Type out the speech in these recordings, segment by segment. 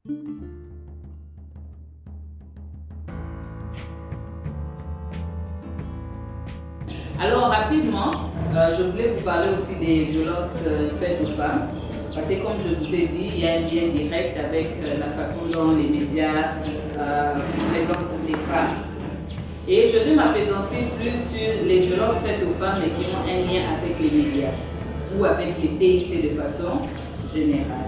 Alors rapidement, je voulais vous parler aussi des violences faites aux femmes. Parce que comme je vous ai dit, il y a un lien direct avec la façon dont les médias présentent les femmes. Et je vais m'appesantir plus sur les violences faites aux femmes et qui ont un lien avec les médias ou avec les TIC de façon générale.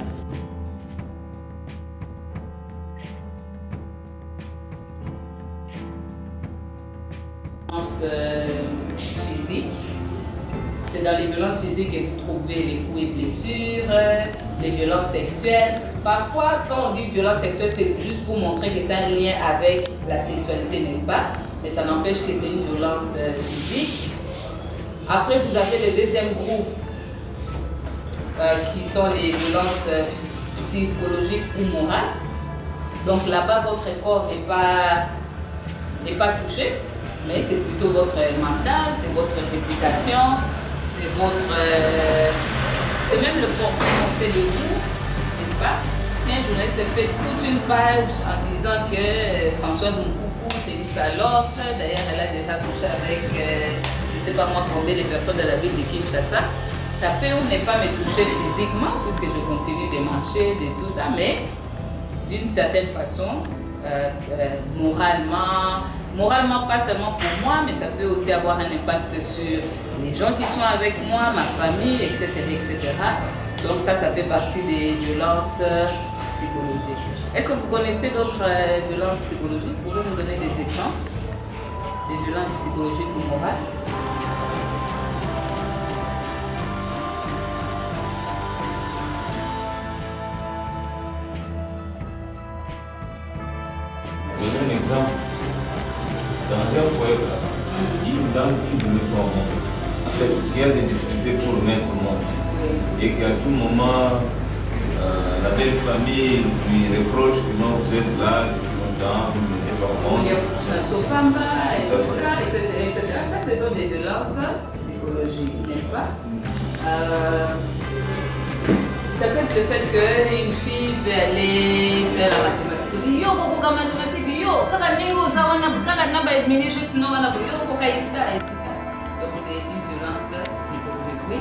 Physiques. C'est dans les violences physiques que vous trouvez les coups et blessures, les violences sexuelles. Parfois, quand on dit violence sexuelle, c'est juste pour montrer que c'est un lien avec la sexualité, n'est-ce pas? Mais ça n'empêche que c'est une violence physique. Après, vous avez le deuxième groupe qui sont les violences psychologiques ou morales. Donc là-bas, votre corps n'est pas touché, mais c'est plutôt votre mental, c'est votre réputation, c'est même le portrait qu'on fait de vous, n'est-ce pas? Si un journaliste fait toute une page en disant que François Moukoukou c'est une salope, d'ailleurs elle a déjà couché avec, je ne sais pas moi combien de personnes de la ville de Kinshasa, ça peut ou ne pas me toucher physiquement, puisque je continue de marcher, de tout ça, mais d'une certaine façon, moralement pas seulement pour moi, mais ça peut aussi avoir un impact sur les gens qui sont avec moi, ma famille, etc. etc. Donc ça fait partie des violences psychologiques. Est-ce que vous connaissez d'autres violences psychologiques? Pouvez-vous me donner des exemples des violences psychologiques ou morales? Donner un exemple. Dans un foyer, une dame qui ne met pas au monde, en fait, il y a des difficultés pour le mettre au monde. Et qu'à tout moment, la belle famille lui reproche que non, vous êtes là depuis longtemps, vous ne mettez pas au monde. Il y a etc. Ça, ce sont des violences psychologiques, n'est-ce pas? Ça peut être le fait qu'une fille veut aller faire la mathématique. Yo, pourquoi mathématique? Yo, quand elle est aux awana, quand elle n'a pas de mini-jeu, non, on a yo, pourquoi il et tout ça. Donc c'est une violence psychologique, oui.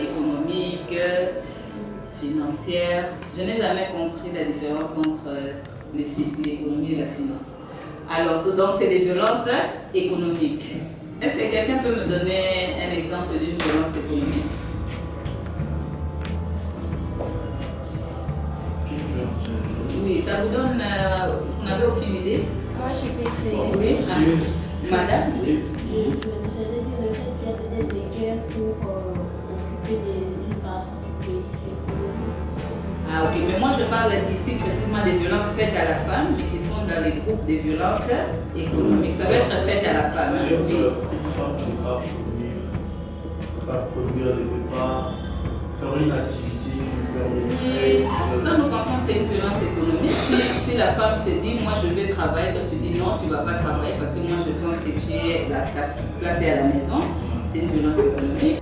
Économique, financière. Je n'ai jamais compris la différence entre l'économie et la finance. Alors, donc c'est des violences économiques. Est-ce que quelqu'un peut me donner un exemple d'une violence économique? Oui, ça vous donne... vous n'avez aucune idée? Moi, je peux essayer. Oui, madame, oui. Je me dit le fait qu'il y a peut-être des guerres pour occuper des parties du pays, c'est cool. Ah ok, mais moi je parle ici précisément des violences faites à la femme, mais qui sont dans les groupes des violences économiques. Ça va être fait à la femme. C'est-à-dire qu'une femme ne peut pas produire, ne peut pas faire une activité qui lui permettrait. Ça, nous pensons que c'est une violence économique. Si la femme se dit, moi je vais travailler, toi tu dis non, tu ne vas pas travailler parce que moi je pense que tu es placée à la maison, c'est une violence économique.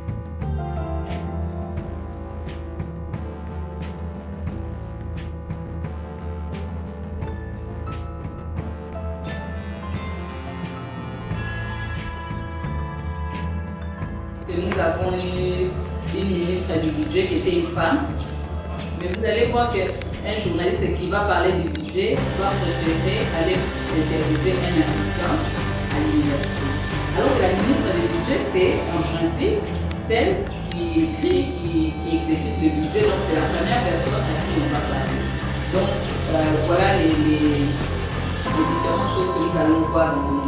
Nous avons eu une ministre du budget qui était une femme, mais vous allez voir qu'un journaliste qui va parler du budget doit préférer aller interviewer un assistant à l'université. Alors que la ministre du budget, c'est en principe celle qui écrit, qui exécute le budget, donc c'est la première personne à qui on va parler. Donc voilà les différentes choses que nous allons voir dans